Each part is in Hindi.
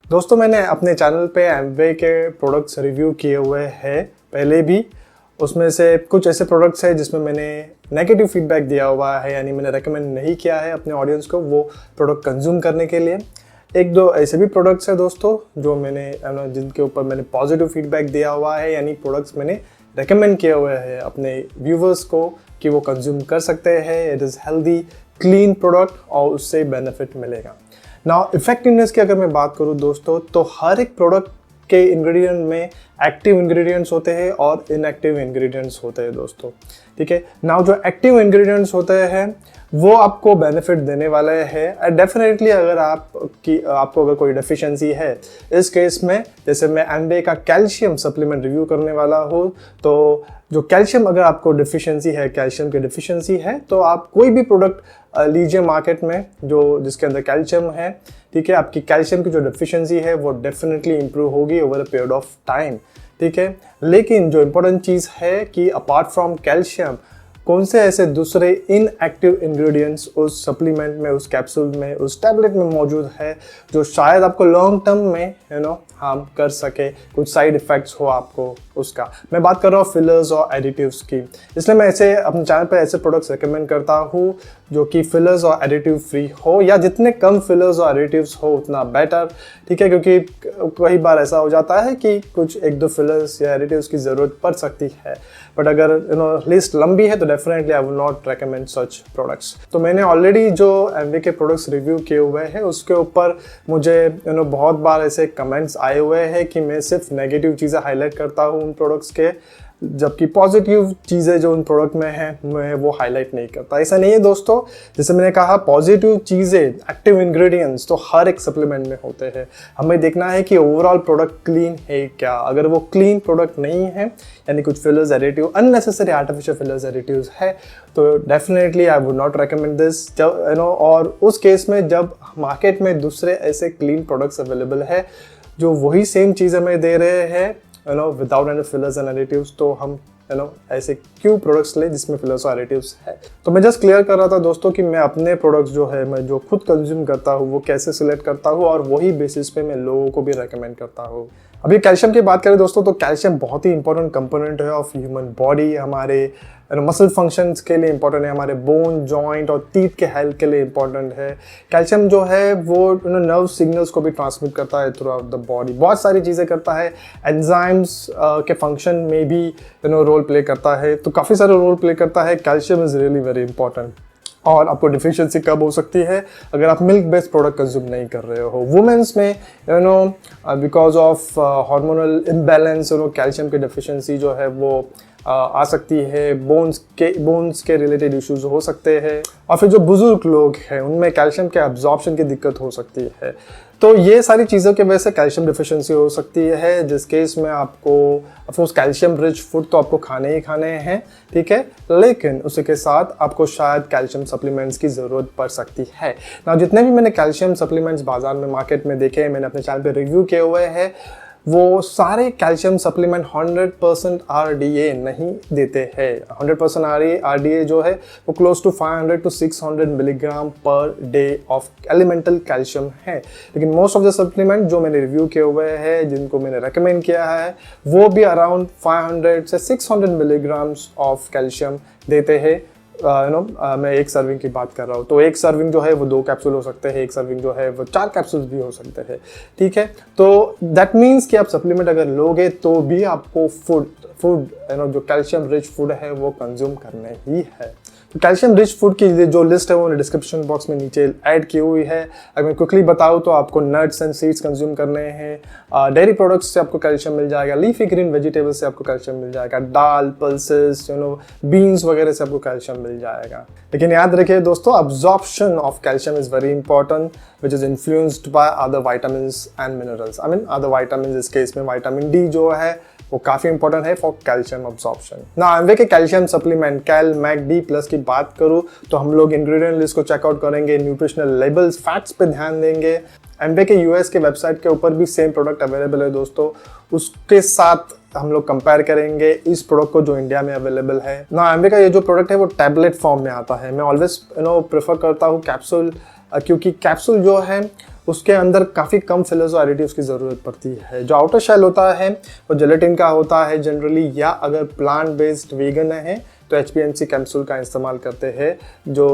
दोस्तों मैंने अपने चैनल पे एमवे के प्रोडक्ट्स रिव्यू किए हुए हैं पहले भी। उसमें से कुछ ऐसे प्रोडक्ट्स हैं जिसमें मैंने नेगेटिव फीडबैक दिया हुआ है, यानी मैंने रेकमेंड नहीं किया है अपने ऑडियंस को वो प्रोडक्ट कंज्यूम करने के लिए। एक दो ऐसे भी प्रोडक्ट्स हैं दोस्तों जो मैंने जिनके ऊपर मैंने पॉजिटिव फीडबैक दिया हुआ है, यानी प्रोडक्ट्स मैंने रेकमेंड किए हुए हैं अपने व्यूवर्स को कि वो कंज्यूम कर सकते हैं। It is healthy clean product और उससे बेनिफिट मिलेगा। नाउ इफेक्टिवनेस की अगर मैं बात करूँ दोस्तों, तो हर एक प्रोडक्ट के इंग्रेडिएंट में एक्टिव इंग्रेडिएंट्स होते हैं और इनएक्टिव इंग्रेडिएंट्स होते हैं दोस्तों। ठीक है, नाउ जो एक्टिव इंग्रेडिएंट्स होते हैं वो आपको बेनिफिट देने वाले हैं डेफिनेटली। अगर आपको अगर कोई डेफिशिएंसी है, इस केस में जैसे मैं एमवे का कैल्शियम सप्लीमेंट रिव्यू करने वाला हूँ, तो जो कैल्शियम अगर आपको डेफिशिएंसी है, कैल्शियम की डेफिशिएंसी है, तो आप कोई भी प्रोडक्ट लीजिए मार्केट में जो जिसके अंदर कैल्शियम है। ठीक है, आपकी कैल्शियम की जो डेफिशिएंसी है वो डेफिनेटली इंप्रूव होगी over a period of time. ठीक है, लेकिन जो इम्पोर्टेंट चीज़ है कि अपार्ट फ्रॉम कैल्शियम कौन से ऐसे दूसरे इनएक्टिव इंग्रेडिएंट्स उस सप्लीमेंट में, उस कैप्सूल में, उस टैबलेट में मौजूद है जो शायद आपको लॉन्ग टर्म में हार्म कर सके, कुछ साइड इफ़ेक्ट्स हो आपको उसका। मैं बात कर रहा हूँ फिलर्स और एडिटिव्स की। इसलिए मैं ऐसे अपने चैनल पर ऐसे प्रोडक्ट्स रिकमेंड करता हूँ जो कि फिलर्स और एडिटिव फ्री हो, या जितने कम फिलर्स और एडिटिव्स हो उतना बेटर। ठीक है, क्योंकि कई बार ऐसा हो जाता है कि कुछ एक दो फिलर्स या एडिटिव्स की ज़रूरत पड़ सकती है, बट अगर लिस्ट लंबी है तो definitely I will not recommend such products. तो मैंने ऑलरेडी जो एमवे के प्रोडक्ट्स रिव्यू किए हुए हैं उसके ऊपर मुझे बहुत बार ऐसे कमेंट्स आए हुए हैं कि मैं सिर्फ नेगेटिव चीज़ें हाईलाइट करता हूँ उन प्रोडक्ट्स के, जबकि पॉजिटिव चीज़ें जो उन प्रोडक्ट में हैं मैं वो हाईलाइट नहीं करता। ऐसा नहीं है दोस्तों, जैसे मैंने कहा पॉजिटिव चीज़ें, एक्टिव इंग्रेडिएंट्स तो हर एक सप्लीमेंट में होते हैं। हमें देखना है कि ओवरऑल प्रोडक्ट क्लीन है क्या। अगर वो क्लीन प्रोडक्ट नहीं है, यानी कुछ fillers additive, unnecessary artificial fillers additives है, तो definitely I would not recommend this. जब और उस केस में जब मार्केट में दूसरे ऐसे क्लीन प्रोडक्ट्स अवेलेबल है जो वही सेम चीज़ हमें दे रहे हैं without any fillers and additives, तो हम ऐसे क्यों प्रोडक्ट्स ले जिसमें फिलर्स और एडिटिव्स है। तो मैं जस्ट क्लियर कर रहा था दोस्तों कि मैं अपने प्रोडक्ट्स जो है, मैं जो खुद कंज्यूम करता हूँ वो कैसे सिलेक्ट करता हूँ और वही बेसिस पे मैं लोगों को भी रेकमेंड करता हूँ। अभी कैल्शियम की बात करें दोस्तों, तो कैल्शियम बहुत ही इंपॉर्टेंट कंपोनेंट है ऑफ ह्यूमन बॉडी। हमारे मसल फंक्शंस के लिए इंपॉर्टेंट है, हमारे बोन, जॉइंट और टीथ के हेल्थ के लिए इंपॉर्टेंट है। कैल्शियम जो है वो नर्व सिग्नल्स को भी ट्रांसमिट करता है थ्रू आउट द बॉडी, बहुत सारी चीज़ें करता है। एंजाइम्स के फंक्शन में भी रोल प्ले करता है, तो काफ़ी सारे रोल प्ले करता है। Calcium is really very important. और आपको डिफिशिएंसी कब हो सकती है? अगर आप मिल्क बेस्ड प्रोडक्ट कंज्यूम नहीं कर रहे हो। वुमेन्स में because of hormonal imbalance calcium की डिफिशिएंसी जो है वो आ सकती है। बोन्स के रिलेटेड इश्यूज हो सकते हैं। और फिर जो बुजुर्ग लोग हैं उनमें कैल्शियम के एब्जॉर्प्शन की दिक्कत हो सकती है। तो ये सारी चीज़ों की वजह से कैल्शियम डिफिशिएंसी हो सकती है, जिस केस में आपको ऑफकोर्स कैल्शियम रिच फूड तो आपको खाने ही खाने हैं। ठीक है, लेकिन उसी के साथ आपको शायद कैल्शियम सप्लीमेंट्स की ज़रूरत पड़ सकती है ना। जितने भी मैंने कैल्शियम सप्लीमेंट्स बाजार में, मार्केट में देखे हैं, मैंने अपने चैनल पे रिव्यू किए हुए हैं, वो सारे कैल्शियम सप्लीमेंट 100% RDA नहीं देते हैं। 100% RDA जो है वो close to 500 to 600 milligram per day of elemental calcium है। लेकिन मोस्ट ऑफ द सप्लीमेंट जो मैंने रिव्यू किए हुए हैं, जिनको मैंने रेकमेंड किया है, वो भी अराउंड 500 से 600 मिलीग्राम्स ऑफ कैल्शियम देते हैं। मैं एक सर्विंग की बात कर रहा हूँ, तो एक सर्विंग जो है वो 2 कैप्सूल हो सकते हैं, एक सर्विंग जो है वो 4 कैप्सूल्स भी हो सकते हैं। ठीक है, तो दैट मीन्स कि आप सप्लीमेंट अगर लोगे तो भी आपको फूड जो कैल्शियम रिच फूड है वो कंज्यूम करना ही है। तो कैल्शियम रिच फूड की जो लिस्ट है वो मैंने डिस्क्रिप्शन बॉक्स में नीचे ऐड की हुई है। अगर मैं क्विकली बताऊँ तो आपको नट्स एंड सीड्स कंज्यूम करने हैं, डेयरी प्रोडक्ट्स से आपको कैल्शियम मिल जाएगा, लीफी ग्रीन वेजिटेबल्स से आपको कैल्शियम मिल जाएगा, दाल, पल्सेस, बीन्स वगैरह से आपको कैल्शियम मिल जाएगा। लेकिन याद रखिए दोस्तों, absorption of calcium is very important, which is influenced by other vitamins and minerals. I mean other vitamin, इस केस में विटामिन डी जो है वो काफ़ी इंपॉर्टेंट है फॉर कैल्शियम अब्जॉर्प्शन। ना एमवे के कैल्शियम सप्लीमेंट कैल मैक डी प्लस की बात करूँ तो हम लोग इंग्रेडिएंट लिस्ट को चेकआउट करेंगे, न्यूट्रिशनल लेबल्स, फैक्ट्स पे ध्यान देंगे। एमवे के यूएस के वेबसाइट के ऊपर भी सेम प्रोडक्ट अवेलेबल है दोस्तों, उसके साथ हम लोग कंपेयर करेंगे इस प्रोडक्ट को जो इंडिया में अवेलेबल है ना। एमवे का ये जो प्रोडक्ट है वो टैबलेट फॉर्म में आता है। मैं ऑलवेज प्रेफर करता हूँ कैप्सूल, क्योंकि कैप्सूल जो है उसके अंदर काफ़ी कम फिलर्स और एडिटिव्स की ज़रूरत पड़ती है। जो आउटर शेल होता है वो जेलेटिन का होता है जनरली, या अगर प्लांट बेस्ड वीगन है तो HPMC कैप्सूल का इस्तेमाल करते हैं जो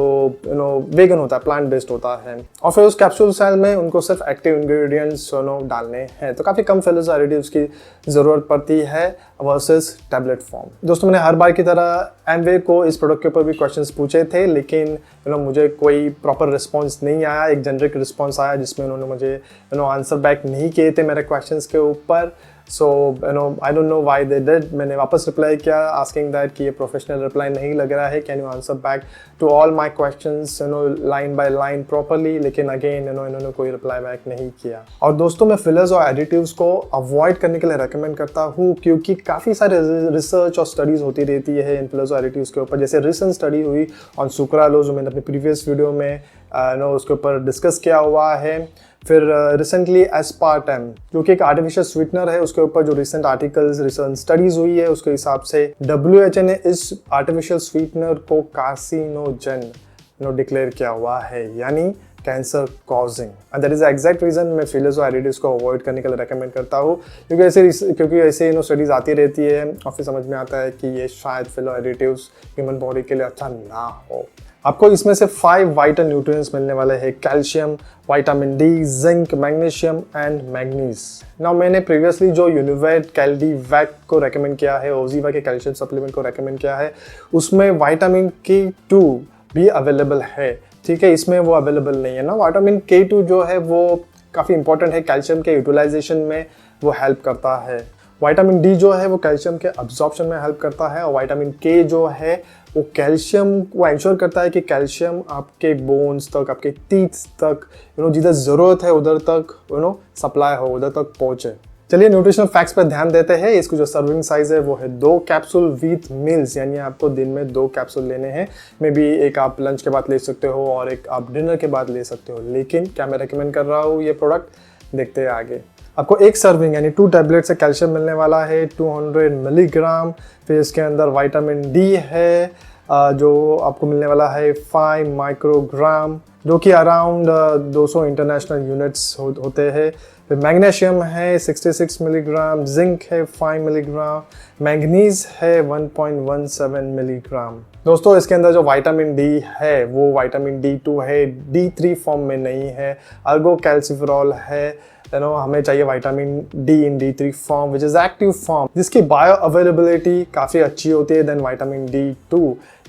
वेगन होता है, प्लांट बेस्ड होता है। और फिर उस कैप्सूल सेल में उनको सिर्फ एक्टिव इंग्रेडिएंट्स डालने हैं, तो काफ़ी कम फिलर्स और एडिटिव्स की ज़रूरत पड़ती है वर्सेस टैबलेट फॉर्म। दोस्तों मैंने हर बार की तरह एमवे को इस प्रोडक्ट के ऊपर भी क्वेश्चंस पूछे थे, लेकिन मुझे कोई प्रॉपर रिस्पॉन्स नहीं आया। एक जेनरिक रिस्पॉन्स आया जिसमें उन्होंने मुझे आंसर बैक नहीं किए थे मेरे क्वेश्चंस के ऊपर। So I don't know why they did. मैंने वापस रिप्लाई किया आस्किंग दैट कि ये प्रोफेशनल रिप्लाई नहीं लग रहा है, can you answer back to all my questions line by line properly, लेकिन अगेन इन्होंने कोई रिप्लाई बैक नहीं किया। और दोस्तों मैं फिलर्स और एडिटिव्स को अवॉइड करने के लिए रेकमेंड करता हूँ, क्योंकि काफ़ी सारे रिसर्च और स्टडीज़ होती रहती है इन फिलर्स और एडिटिव्स के ऊपर। जैसे रिसेंट स्टडी हुई ऑन सुक्रालोज जो मैंने अपने प्रीवियस वीडियो में उसके ऊपर डिस्कस किया हुआ है। फिर रिसेंटली एस्पार्टम जो कि एक आर्टिफिशियल स्वीटनर है, उसके ऊपर जो रिसेंट आर्टिकल्स रिसेंट स्टडीज हुई है उसके हिसाब से WHO ने इस आर्टिफिशियल स्वीटनर को कार्सिनोजन डिक्लेयर किया हुआ है, यानी cancer causing. And that is the exact reason मैं फिलर्स और एडिटिव्स को अवॉइड करने के लिए रेकमेंड करता हूँ, क्योंकि ऐसे स्टडीज आती रहती है और फिर समझ में आता है कि ये शायद फिलर एडिटिव्स ह्यूमन बॉडी के लिए अच्छा ना हो। आपको इसमें से 5 वाइटल न्यूट्रिएंट्स मिलने वाले हैं, calcium, vitamin D, zinc, magnesium and manganese. Now मैंने प्रीवियसली जो यूनिवेट कैल्डीवैक को रेकमेंड किया है, ओजीवा के कैल्शियम सप्लीमेंट को रेकमेंड किया है, उसमें विटामिन K2 भी अवेलेबल है, ठीक है। इसमें वो अवेलेबल नहीं है ना। विटामिन K2 जो है वो काफ़ी इंपॉर्टेंट है कैल्शियम के यूटिलाइजेशन में, वो हेल्प करता है। विटामिन डी जो है वो कैल्शियम के अब्जॉर्प्शन में हेल्प करता है, और विटामिन के जो है वो कैल्शियम को इंश्योर करता है कि कैल्शियम आपके बोन्स तक, आपके टीथ तक जिधर ज़रूरत है उधर तक सप्लाई हो, उधर तक पहुँचे। चलिए न्यूट्रिशनल फैक्ट्स पर ध्यान देते हैं। इसकी जो सर्विंग साइज है वो है 2 कैप्सूल विथ मील्स, यानी आपको दिन में 2 कैप्सूल लेने हैं। मे बी एक आप लंच के बाद ले सकते हो और एक आप डिनर के बाद ले सकते हो, लेकिन क्या मैं रेकमेंड कर रहा हूँ ये प्रोडक्ट, देखते हैं आगे। आपको एक सर्विंग यानी 2 टैबलेट से कैल्शियम मिलने वाला है 200 मिलीग्राम। फिर इसके अंदर विटामिन डी है जो आपको मिलने वाला है 5 माइक्रोग्राम, जो कि अराउंड 200 इंटरनेशनल यूनिट्स होते हैं। फिर मैग्नीशियम है 66 मिलीग्राम, जिंक है 5 मिलीग्राम, मैग्नीज है 1.17 मिलीग्राम। दोस्तों इसके अंदर जो विटामिन डी है वो विटामिन D2 है, D3 फॉर्म में नहीं है। अर्गो कैल्सिफेरॉल है, हमें चाहिए vitamin D in D3 form which is active form, जिसकी बायो अवेलेबिलिटी काफ़ी अच्छी होती है देन विटामिन D2,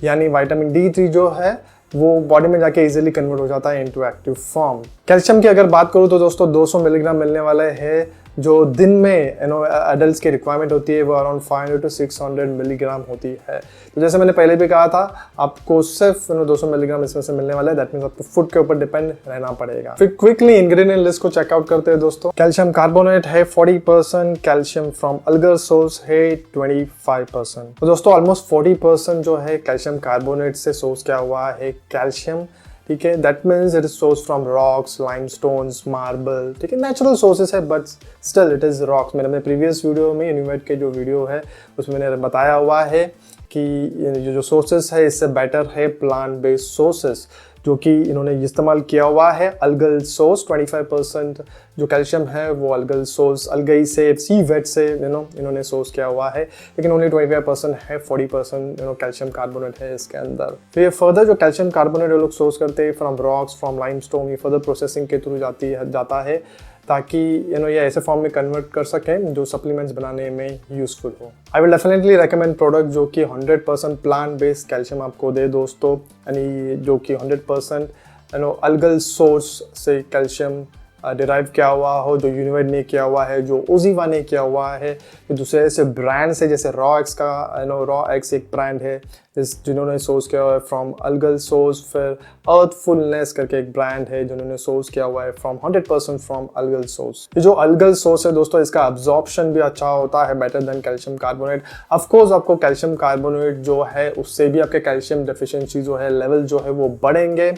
यानी विटामिन D3 जो है वो बॉडी में जाके इजीली कन्वर्ट हो जाता है इनटू एक्टिव फॉर्म। कैल्शियम की अगर बात करूँ तो दोस्तों 200 मिलीग्राम मिलने वाले हैं, जो दिन में एडल्ट्स की रिक्वायरमेंट होती है वो अराउंड 500 to 600 मिलीग्राम होती है। तो जैसे मैंने पहले भी कहा था, आपको सिर्फ 200 मिलीग्राम इसमें से मिलने वाला है, दैट मीन्स आपको फूड के ऊपर डिपेंड रहना पड़ेगा। फिर क्विकली इंग्रेडिएंट लिस्ट को चेकआउट करते हैं दोस्तों। कैल्शियम कार्बोनेट है 40%, कैल्शियम फ्रॉम अल्गर सोर्स है 25%। तो दोस्तों ऑलमोस्ट 40% जो है कैल्शियम कार्बोनेट से सोर्स किया हुआ है कैल्शियम, ठीक है। That means it is source from rocks, limestones, marble, ठीक है, नेचुरल सोर्सेस है but still it is rocks. मैंने अपने प्रीवियस वीडियो में यूनिवेट के जो वीडियो है उसमें मैंने बताया हुआ है कि जो सोर्सेस है इससे बेटर है प्लांट बेस्ड सोर्सेस, जो कि इन्होंने इस्तेमाल किया हुआ है अल्गल सोर्स। 25% जो कैल्शियम है वो अल्गल सोर्स, अलगई से, सी वेट से इन्होंने सोर्स किया हुआ है, लेकिन ओनली 25% है, 40% कैल्शियम कार्बोनेट है इसके अंदर। तो ये फर्दर जो कैल्शियम कार्बोनेट वो लोग सोर्स करते हैं फ्रॉम रॉक्स, फ्रॉम लाइमस्टोन, ये फर्दर प्रोसेसिंग के थ्रू जाता है ताकि ये ऐसे फॉर्म में कन्वर्ट कर सकें जो सप्लीमेंट्स बनाने में यूजफुल हो। आई विल डेफिनेटली रेकमेंड प्रोडक्ट जो कि 100% प्लांट बेस्ड कैल्शियम आपको दे दोस्तों, यानी जो कि 100% अल्गल सोर्स से कैल्शियम डिराइव किया हुआ हो, जो यूनिवेट ने किया हुआ है, जो ओजीवा ने किया हुआ है, जो दूसरे ऐसे ब्रांड्स है जैसे रॉ एक्स का रॉ एक्स एक ब्रांड है जिन्होंने सोर्स किया हुआ है फ्रॉम अल्गल सोर्स। फिर अर्थफुलनेस करके एक ब्रांड है जिन्होंने सोर्स किया हुआ है फ्रॉम 100% फ्रॉम अल्गल सोर्स। ये जो अल्गल सोर्स है दोस्तों इसका अब्जॉर्प्शन भी अच्छा होता है, better than calcium carbonate. Of course आपको कैल्शियम कार्बोनेट जो है उससे भी आपके कैल्शियम डेफिशिएंसी जो है लेवल जो है वो बढ़ेंगे,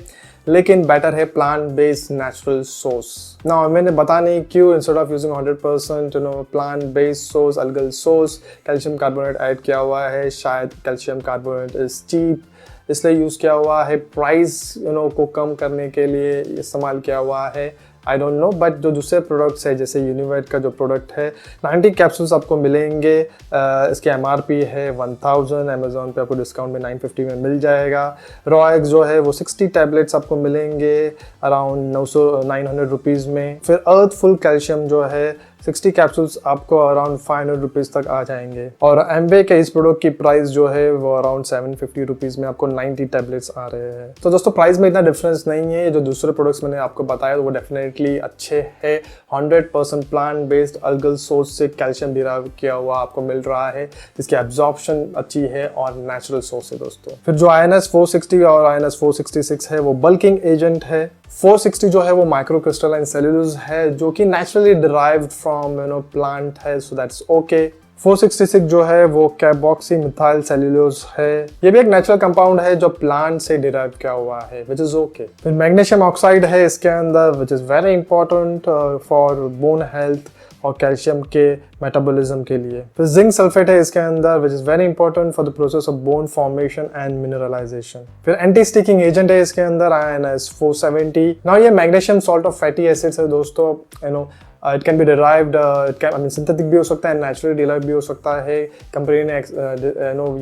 लेकिन बेटर है प्लांट बेस्ड नेचुरल सोर्स। ना मैंने बता नहीं क्यों instead of using 100% plant based source algal source calcium carbonate add किया हुआ है। शायद कैल्शियम कार्बोनेट इज चीप इसलिए यूज़ किया हुआ है, प्राइस को कम करने के लिए इस्तेमाल किया हुआ है। आई डोंट नो, बट जो दूसरे प्रोडक्ट्स है जैसे यूनिवेट का जो प्रोडक्ट है 90 कैप्सूल्स आपको मिलेंगे। इसकी MRP है 1000, अमेजोन पे आपको डिस्काउंट में 950 में मिल जाएगा। रॉयक्स जो है वो 60 टैबलेट्स आपको मिलेंगे अराउंड 900 रुपीज़ में। फिर अर्थफुल कैल्शियम जो है 60 कैप्सूल्स आपको अराउंड 500 रुपीज़ तक आ जाएंगे। और एमवे के इस प्रोडक्ट की प्राइस जो है वो अराउंड 750 रुपीज़ में आपको 90 टैबलेट्स आ रहे हैं। तो दोस्तों प्राइस में इतना डिफरेंस नहीं है। जो दूसरे प्रोडक्ट्स मैंने आपको बताया वो डेफिनेटली अच्छे हैं। 100% प्लांट बेस्ड अल्गल सोर्स से कैल्शियम डिराइव किया हुआ आपको मिल रहा है, जिसकी एब्जॉर्प्शन अच्छी है और नेचुरल सोर्स है दोस्तों। फिर जो INS 460 और INS 466 है वो बल्किंग एजेंट है। 460 जो है वो माइक्रो क्रिस्टलाइन सेल्यूलोज है जो कि नेचुरली डिराइव्ड फ्रॉम प्लांट है, सो दैट्स ओके। 466 जो है वो कार्बोक्सी मिथाइल सेल्यूलोज है। ये भी एक नेचुरल कंपाउंड है जो प्लांट से डिराइव किया हुआ है, विच इज ओके। फिर मैग्नीशियम ऑक्साइड है इसके अंदर, which is very important for bone health और कैल्शियम के मेटाबॉलिज्म के लिए। फिर जिंक सल्फेट है इसके अंदर, which is very important for the process of bone formation and mineralisation. फिर एंटी स्टिकिंग एजेंट है इसके अंदर INS 470। नाउ ये magnesium salt of fatty acids है दोस्तों। It can be derived, synthetic भी हो सकता है, नेचुरली डिराइव भी हो सकता है। कंपनी ने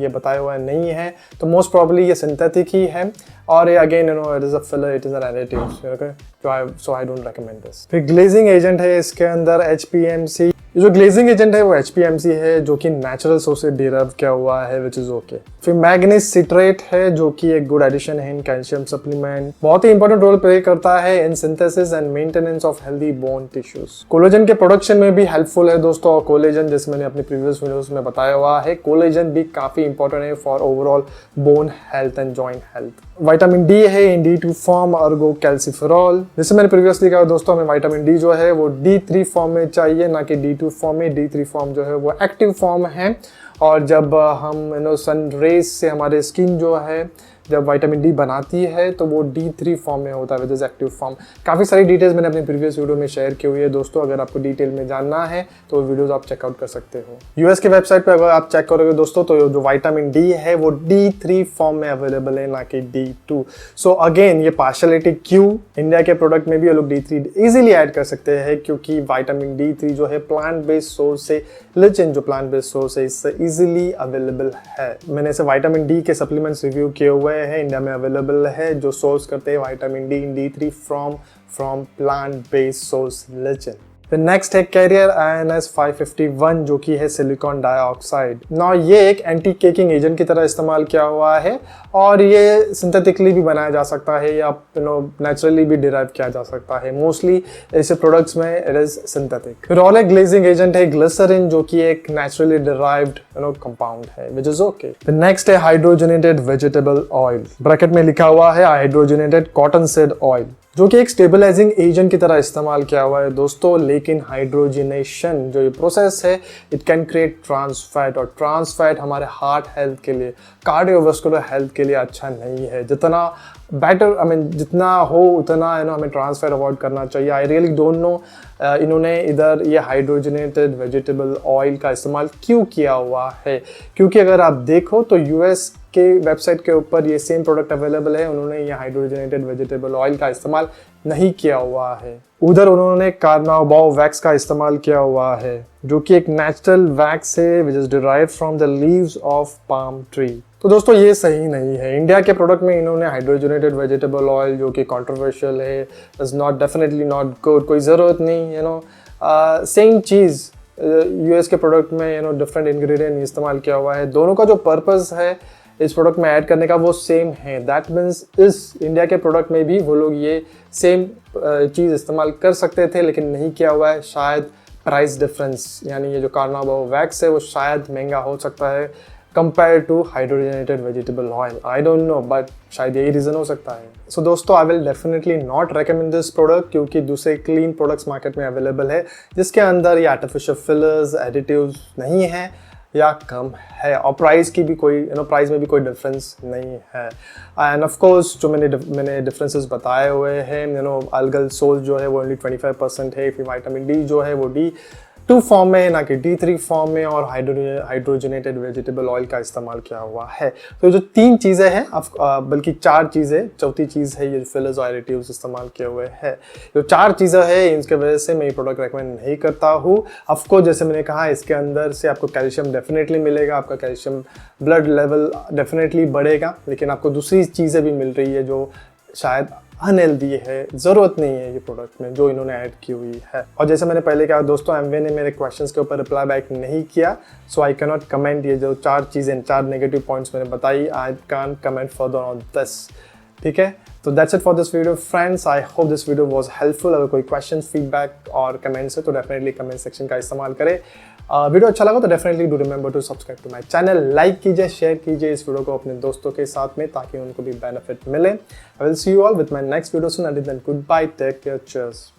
ये बताया हुआ नहीं है, तो मोस्ट प्रॉब्ली ये सिंथेटिक ही है। और ये again it is a filler, it is a additive, okay, so I don't recommend this. फिर ग्लेजिंग एजेंट है इसके अंदर HPMC। ये जो ग्लेजिंग एजेंट है वो HPMC है जो कि नेचुरल सोर्स से डिराइव किया हुआ है, विच इज ओके। फिर मैग्नीज सिट्रेट है जो कि एक गुड एडिशन है इन कैल्शियम सप्लीमेंट, बहुत ही इंपॉर्टेंट रोल प्ले करता है in synthesis and maintenance of healthy bone tissues. Collagen के प्रोडक्शन में भी हेल्पफुल है दोस्तों। और कोलेजन, जैसे मैंने अपनी प्रीवियस वीडियोस में बताया हुआ है, कोलेजन भी काफी इंपॉर्टेंट है for overall bone health and joint health. Vitamin D है इन D2 फॉर्म, अर्गो कैल्सिफेरॉल। जैसे मैंने प्रीवियसली कहा दोस्तों, हमें विटामिन डी जो है वो D3 फॉर्म में चाहिए, ना कि D2 फॉर्म में। D3 फॉर्म जो है वो एक्टिव फॉर्म है, और जब हम सन रेज से हमारे स्किन जो है जब विटामिन डी बनाती है तो वो D3 फॉर्म में होता है, विच इज एक्टिव फॉर्म। काफ़ी सारी डिटेल्स मैंने अपने प्रीवियस वीडियो में शेयर की हुई है दोस्तों। अगर आपको डिटेल में जानना है तो वीडियोस आप चेकआउट कर सकते हो। US के वेबसाइट पे अगर आप चेक करोगे दोस्तों तो जो विटामिन डी है वो D3 फॉर्म में अवेलेबल है, ना कि D2। सो अगेन ये पार्शलिटी क्यों? इंडिया के प्रोडक्ट में भी ये लोग D3 इजीली ऐड कर सकते हैं, क्योंकि विटामिन D3 जो है प्लांट बेस्ड सोर्स से, लिचिन जो प्लांट बेस्ड सोर्स है, इससे इजीली अवेलेबल है। मैंने इसे विटामिन डी के सप्लीमेंट्स रिव्यू किए हुए हैं, इंडिया में अवेलेबल है, जो सोर्स करते हैं vitamin D in D3 from plant based source लिचिन। फिर नेक्स्ट है कैरियर INS 551 जो कि है सिलिकॉन डाइऑक्साइड। ना ये एक एंटी केकिंग एजेंट की तरह इस्तेमाल किया हुआ है, और ये सिंथेटिकली भी बनाया जा सकता है या नेचुरली भी डिराइव किया जा सकता है। मोस्टली ऐसे प्रोडक्ट्स में इट इज सिंथेटिक। फिर और एक ग्लेजिंग एजेंट है ग्लिसरीन जो कि एक नेचुरली डिराइव्ड कंपाउंड है, विच इज ओके। फिर नेक्स्ट है हाइड्रोजनेटेड वेजिटेबल ऑयल, ब्रैकेट में लिखा हुआ है हाइड्रोजनेटेड कॉटन सीड ऑयल, जो कि एक स्टेबलाइजिंग एजेंट की तरह इस्तेमाल किया हुआ है दोस्तों। लेकिन हाइड्रोजनेशन जो ये प्रोसेस है, it can create trans fat, और ट्रांस फैट हमारे हार्ट हेल्थ के लिए, कार्डियोवास्कुलर हेल्थ के लिए अच्छा नहीं है। जितना बेटर जितना हो उतना हमें ट्रांस फैट अवॉइड करना चाहिए। आई रियली डोंट नो इन्होंने इधर ये हाइड्रोजनेटेड वेजिटेबल ऑयल का इस्तेमाल क्यों किया हुआ है, क्योंकि अगर आप देखो तो US के वेबसाइट के ऊपर ये सेम प्रोडक्ट अवेलेबल है, उन्होंने ये हाइड्रोजनेटेड वेजिटेबल ऑयल का इस्तेमाल नहीं किया हुआ है। उधर उन्होंने कार्नाबाओ वैक्स का इस्तेमाल किया हुआ है, जो कि एक नेचुरल वैक्स है which is derived from the leaves of palm tree. तो दोस्तों ये सही नहीं है। इंडिया के प्रोडक्ट में इन्होंने हाइड्रोजनेटेड वेजिटेबल ऑयल, जो कि कंट्रोवर्शियल है, is not definitely not good, कोई ज़रूरत नहीं। सेम चीज़ US के प्रोडक्ट में डिफरेंट इंग्रेडिएंट इस्तेमाल किया हुआ है। दोनों का जो पर्पस है इस प्रोडक्ट में ऐड करने का वो सेम है। दैट मीन्स इस इंडिया के प्रोडक्ट में भी वो लोग ये सेम चीज़ इस्तेमाल कर सकते थे, लेकिन नहीं किया हुआ है। शायद प्राइस डिफरेंस, यानी ये जो कार्नाबाओ वैक्स है वो शायद महंगा हो सकता है compare to hydrogenated vegetable oil. I don't know, but शायद यही रीज़न हो सकता है। सो दोस्तों I will definitely not recommend this product, क्योंकि दूसरे क्लीन प्रोडक्ट्स मार्केट में अवेलेबल है जिसके अंदर ये आर्टिफिशियल फिलर्स, एडिटिव्स नहीं है या कम है, और प्राइस की भी कोई प्राइस में भी कोई डिफरेंस नहीं है। एंड ऑफ कोर्स जो मैंने डिफरेंसेस बताए हुए हैं, अल्गल सोर्स जो है वो ओनली 25% है, फिर विटामिन डी जो है वो T2 फॉर्म में ना कि T3 फॉर्म में, और हाइड्रोजनेटेड वेजिटेबल ऑयल का इस्तेमाल किया हुआ है। तो जो 3 चीज़ें हैं, बल्कि 4 चीज़ें, चौथी चीज़ है ये फिलर्स और एडिटिव्स इस्तेमाल किए हुए हैं। जो 4 चीज़ें हैं इनके वजह से मैं ये प्रोडक्ट रेकमेंड नहीं करता हूँ। ऑफकोर्स जैसे मैंने कहा, इसके अंदर से आपको कैल्शियम डेफिनेटली मिलेगा, आपका कैल्शियम ब्लड लेवल डेफिनेटली बढ़ेगा, लेकिन आपको दूसरी चीज़ें भी मिल रही है जो शायद अनहेल्दी है, ज़रूरत नहीं है ये प्रोडक्ट में जो इन्होंने ऐड की हुई है। और जैसे मैंने पहले कहा दोस्तों, एमवे ने मेरे क्वेश्चंस के ऊपर रिप्लाई बैक नहीं किया, सो आई कैन नॉट कमेंट। ये जो 4 चीज़ें, 4 नेगेटिव पॉइंट्स मैंने बताई, I can comment further on this. ठीक है, तो that's it for this video friends. I hope this video was helpful. अगर कोई क्वेश्चन, फीडबैक और कमेंट्स है तो डेफिनेटली कमेंट सेक्शन का इस्तेमाल करें। वीडियो अच्छा लगा तो definitely do remember to subscribe to my channel, like कीजिए, शेयर कीजिए इस वीडियो को अपने दोस्तों के साथ में, ताकि उनको भी बेनिफिट मिले। I will see you all with my next video soon. Until then, goodbye, take care, cheers.